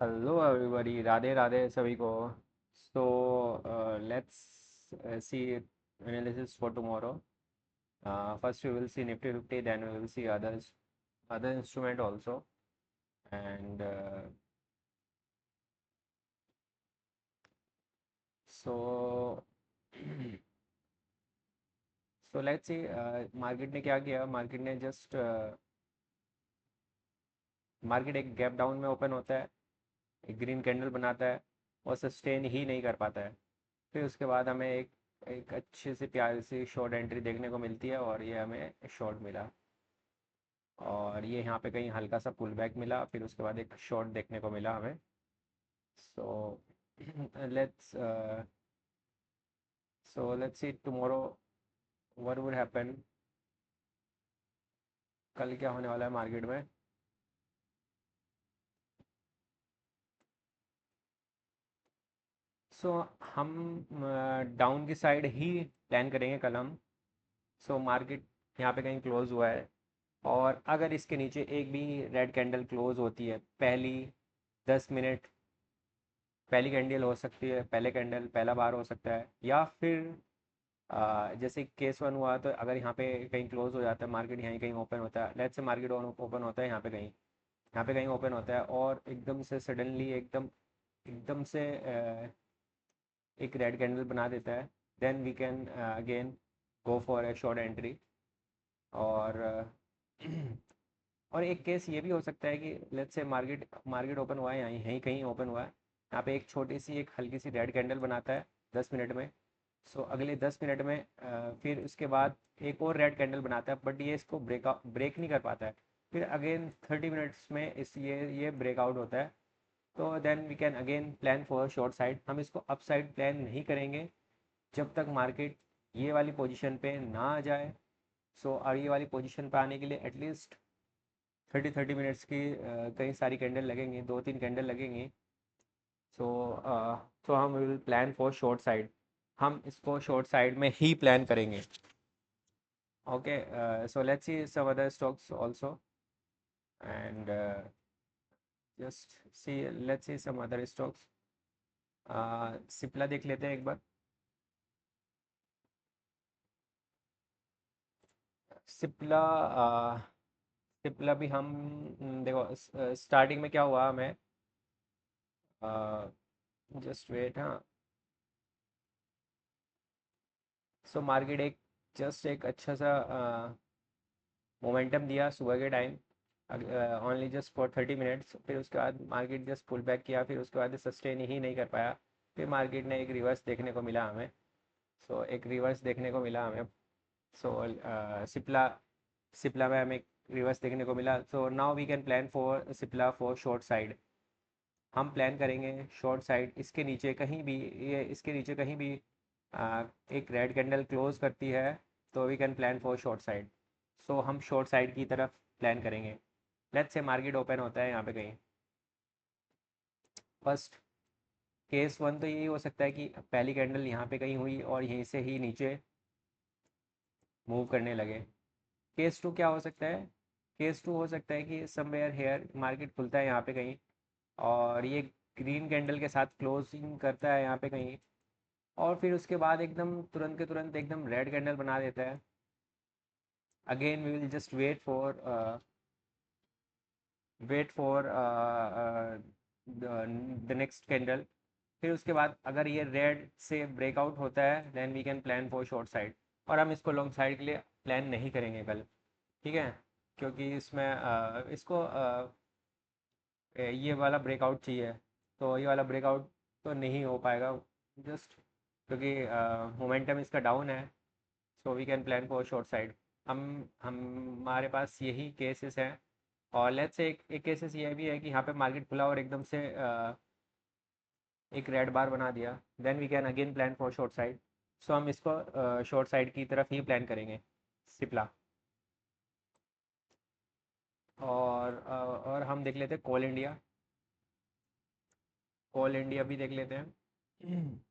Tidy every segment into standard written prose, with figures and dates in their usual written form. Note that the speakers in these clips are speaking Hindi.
हेलो एवरीबॉडी, राधे राधे सभी को। So let's see analysis for tomorrow. First we will see Nifty 50, then we will see other instrument also. And so so let's see, market ने क्या किया। मार्केट एक गैप डाउन में ओपन होता है, एक ग्रीन कैंडल बनाता है और सस्टेन ही नहीं कर पाता है। फिर उसके बाद हमें एक एक अच्छी सी प्यारी सी शॉर्ट एंट्री देखने को मिलती है और ये हमें शॉर्ट मिला। और ये यहाँ पे कहीं हल्का सा पुल बैक मिला, फिर उसके बाद एक शॉर्ट देखने को मिला हमें। So let's let's see tomorrow what would happen. कल क्या होने वाला है मार्केट में। सो हम डाउन की साइड ही प्लान करेंगे कल हम। मार्केट यहाँ पे कहीं क्लोज हुआ है और अगर इसके नीचे एक भी रेड कैंडल क्लोज होती है, 10 मिनट पहली कैंडल हो सकती है, पहले कैंडल पहला बार हो सकता है, या फिर जैसे केस वन हुआ तो अगर यहाँ पे कहीं क्लोज हो जाता है मार्केट, यहीं कहीं ओपन होता है, लेट्स से मार्केट ओपन होता है यहाँ पे कहीं ओपन होता है और एकदम से सडनली एकदम एकदम से एक रेड कैंडल बना देता है, then we can again go for a short entry. और और एक केस ये भी हो सकता है कि let's say market market open हुआ है, यहीं यहीं कहीं ओपन हुआ है, यहाँ पे एक छोटी सी एक हल्की सी रेड कैंडल बनाता है 10 मिनट में। अगले 10 मिनट में फिर उसके बाद एक और रेड कैंडल बनाता है, बट ये इसको ब्रेक नहीं कर पाता है। फिर अगेन 30 मिनट्स में ये ब्रेकआउट होता है। तो then we can again plan for short side. हम इसको अप साइड प्लान नहीं करेंगे जब तक मार्केट ये वाली पोजीशन पे ना आ जाए। और ये वाली पोजीशन पे आने के लिए एटलीस्ट 30 मिनट्स की कई सारी कैंडल लगेंगी, 2-3 कैंडल लगेंगी। सो हम will plan for short side. हम इसको शॉर्ट साइड में ही प्लान करेंगे। Okay, so let's see some other stocks also and just see let's see some other stocks. Cipla देख लेते हैं एक बार। सिप्ला सिप्ला भी हम देखो, स्टार्टिंग में क्या हुआ हमें। जस्ट वेट, हाँ। मार्केट एक जस्ट एक अच्छा सा मोमेंटम दिया सुबह के time, only just for 30 minutes. फिर उसके बाद मार्केट जस्ट पुल बैक किया, फिर उसके बाद सस्टेन ही नहीं कर पाया। फिर मार्केट ने एक रिवर्स देखने को मिला हमें। एक रिवर्स देखने को मिला हमें। सिप्ला सिप्ला में हमें रिवर्स देखने को मिला। Now we can plan for Cipla for short side. हम प्लान करेंगे शॉर्ट साइड। इसके नीचे कहीं भी ये इसके नीचे कहीं भी एक रेड कैंडल क्लोज करती है तो we can plan for short side. हम शॉर्ट साइड की तरफ प्लान करेंगे। लेट्स से मार्केट ओपन होता है यहाँ पे कहीं। फर्स्ट केस वन तो यही हो सकता है कि पहली कैंडल यहाँ पे कहीं हुई और यहीं से ही नीचे मूव करने लगे। केस टू क्या हो सकता है। केस टू हो सकता है कि समवेयर हेयर मार्केट खुलता है यहाँ पे कहीं और ये ग्रीन कैंडल के साथ क्लोजिंग करता है यहाँ पे कहीं, और फिर उसके बाद एकदम तुरंत के तुरंत एकदम रेड कैंडल बना देता है। Again we will just wait for the next candle. फिर उसके बाद अगर ये रेड से ब्रेकआउट होता है then we can plan for short side. और हम इसको लॉन्ग साइड के लिए प्लान नहीं करेंगे कल, ठीक है। क्योंकि इसमें ये वाला ब्रेकआउट चाहिए, तो ये वाला ब्रेकआउट तो नहीं हो पाएगा, जस्ट क्योंकि मोमेंटम इसका डाउन है। We can plan for short side. हम हमारे पास यही केसेस हैं। और लेट्स से एक केसेस ये भी है कि यहाँ पे मार्केट खुला और एकदम से एक रेड बार बना दिया, then we can again plan for short side. हम इसको शॉर्ट साइड की तरफ ही प्लान करेंगे, सिप्ला। और हम देख लेते हैं कोल इंडिया। कोल इंडिया भी देख लेते हैं।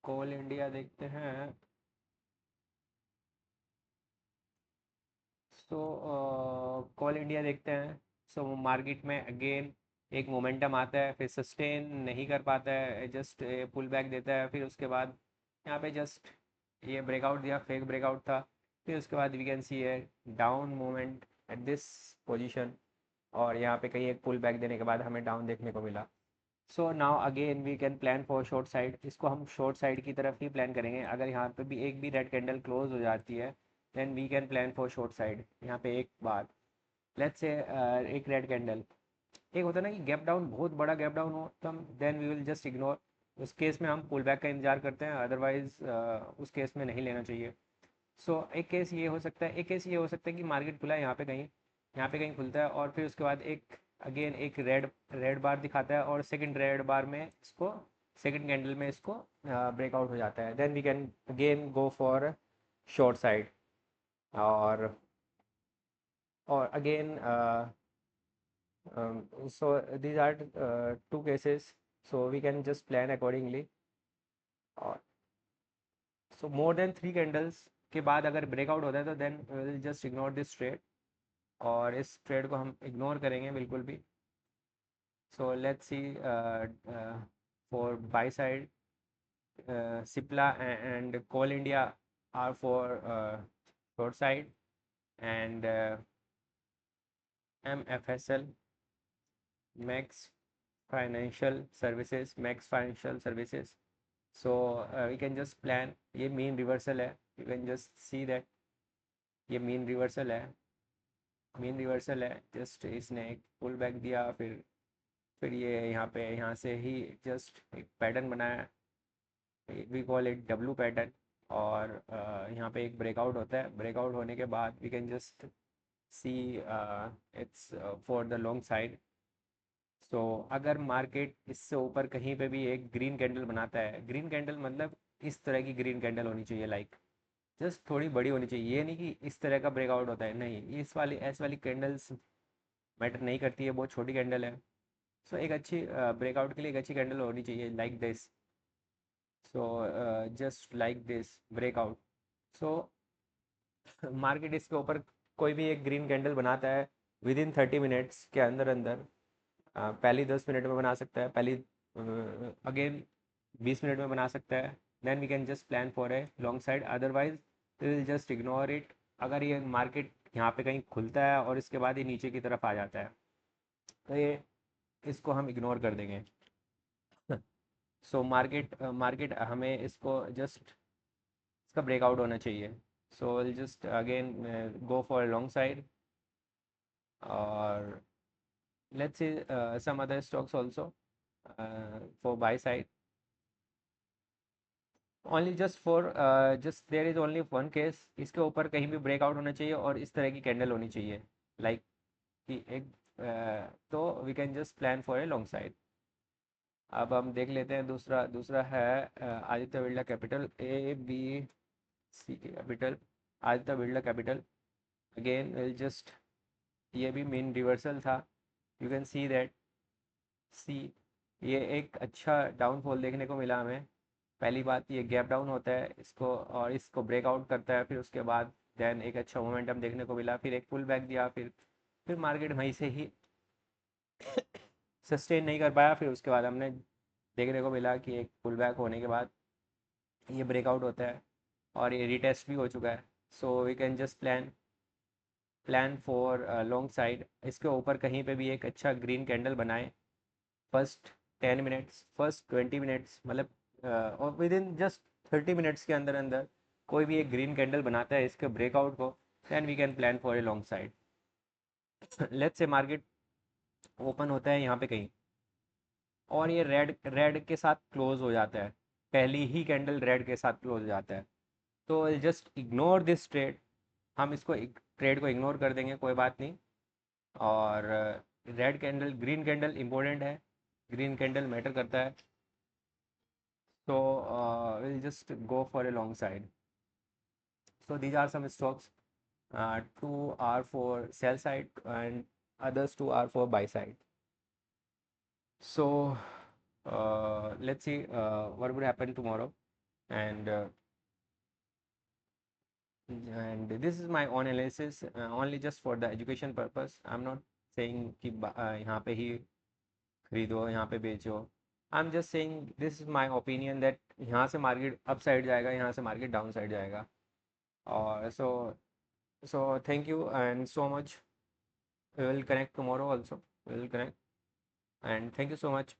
कोल इंडिया देखते हैं। कॉल इंडिया देखते हैं। सो मार्केट में अगेन एक मोमेंटम आता है, फिर सस्टेन नहीं कर पाता है, जस्ट पुल बैक देता है, फिर उसके बाद यहाँ पे जस्ट ये ब्रेकआउट दिया, फेक ब्रेकआउट था। फिर उसके बाद वी कैन सी है down moment at this position, और यहाँ पे कहीं एक पुल बैक देने के बाद हमें डाउन देखने को मिला। So now again we can plan for short side. इसको हम शॉर्ट साइड की तरफ ही प्लान करेंगे। अगर यहाँ पे भी एक भी रेड कैंडल क्लोज हो जाती है then we can plan for short side. यहाँ पे एक बात, लेट्स से एक रेड कैंडल, एक होता है ना कि गैप डाउन, बहुत बड़ा गैप डाउन हो तो हम then we will just ignore. उस केस में हम पुल बैक का इंतजार करते हैं, अदरवाइज उस केस में नहीं लेना चाहिए। एक केस ये हो सकता है, एक केस ये हो सकता है कि मार्केट खुला है यहाँ पे कहीं, यहाँ पे कहीं खुलता है और फिर उसके बाद एक अगेन एक रेड रेड बार दिखाता है और सेकंड रेड बार में इसको, सेकंड कैंडल में इसको ब्रेकआउट हो जाता है, then we can again go for short side. और again so these are two cases, so we can just plan accordingly। और so more than three candles के बाद अगर ब्रेकआउट होता है तो then will just ignore this trade, और इस ट्रेड को हम इग्नोर करेंगे बिल्कुल भी। So let's see for buy side Cipla and Coal India are for short side, and MFSL Max Financial Services, Max Financial Services. So we can just plan, ये मीन रिवर्सल है, you can just see that ये मीन रिवर्सल है, मीन रिवर्सल है। जस्ट इसने एक पुल बैक दिया, फिर ये यहाँ पे यहाँ से ही जस्ट एक पैटर्न बनाया, we call it W pattern. और यहाँ पे एक ब्रेकआउट होता है, ब्रेकआउट होने के बाद we can just see it's for the long side. So अगर मार्केट इससे ऊपर कहीं पे भी एक ग्रीन कैंडल बनाता है, ग्रीन कैंडल मतलब इस तरह की ग्रीन कैंडल होनी चाहिए, लाइक जस्ट थोड़ी बड़ी होनी चाहिए, ये नहीं कि इस तरह का ब्रेकआउट होता है, नहीं, इस वाली ऐसे वाली कैंडल्स मैटर नहीं करती है, बहुत छोटी कैंडल है। सो एक अच्छी ब्रेकआउट के लिए एक अच्छी कैंडल होनी चाहिए like this. So just like this breakout. So market इसके ऊपर कोई भी एक ग्रीन कैंडल बनाता है विद इन 30 मिनट्स के अंदर अंदर, पहली 10 मिनट में बना सकता है, पहली अगेन 20 मिनट में बना सकता है, then we can just plan for a long side, otherwise we will just ignore it. अगर ये मार्केट यहाँ पे कहीं खुलता है और इसके बाद ये नीचे की तरफ आ जाता है तो ये इसको हम इग्नोर कर देंगे। सो मार्केट हमें इसको जस्ट इसका ब्रेकआउट होना चाहिए। So will just again go for long side, और let's see some other stocks also for buy side, only just for just there is only one case, इसके ऊपर कहीं भी ब्रेकआउट होना चाहिए और इस तरह की कैंडल होनी चाहिए, लाइक कि एक तो we can just plan for a long side. अब हम देख लेते हैं दूसरा, दूसरा है Aditya Birla Capital, ABC Capital, Aditya Birla Capital. Again will just, ये भी मेन रिवर्सल था, you can see that, see ये एक अच्छा डाउनफॉल देखने को मिला हमें। पहली बात, ये गैप डाउन होता है इसको और इसको ब्रेकआउट करता है, फिर उसके बाद देन एक अच्छा मोमेंटम देखने को मिला, फिर एक पुल बैक दिया, फिर मार्केट वहीं से ही सस्टेन नहीं कर पाया, फिर उसके बाद हमने देखने को मिला कि एक पुल बैक होने के बाद ये ब्रेकआउट होता है और ये रिटेस्ट भी हो चुका है। So we can just plan for long side. इसके ऊपर कहीं पे भी एक अच्छा ग्रीन कैंडल बनाए फर्स्ट 10 मिनट्स, फर्स्ट 20 मिनट्स, मतलब और विद इन जस्ट 30 मिनट्स के अंदर अंदर कोई भी एक ग्रीन कैंडल बनाता है इसके ब्रेकआउट को, then we can plan for a long side. Let's say market open होता है यहाँ पे कहीं और ये रेड रेड के साथ क्लोज हो जाता है, पहली ही कैंडल रेड के साथ क्लोज हो जाता है, तो जस्ट इग्नोर दिस ट्रेड, हम इसको ट्रेड को इग्नोर कर देंगे, कोई बात नहीं। और red candle, green candle important है, ग्रीन कैंडल मैटर करता है। So we'll just go for a long side. So these are some stocks. Two are for sell side and others two are for buy side. So let's see what would happen tomorrow, and and this is my own analysis, only just for the education purpose. I'm not saying कि यहाँ पे ही खरीदो यहाँ पे बेचो. I am just saying this is my opinion that यहाँ से मार्केट अप साइड जाएगा, यहाँ से मार्केट डाउन साइड जाएगा. और so thank you and so much. We will connect tomorrow also. We will connect, and thank you so much.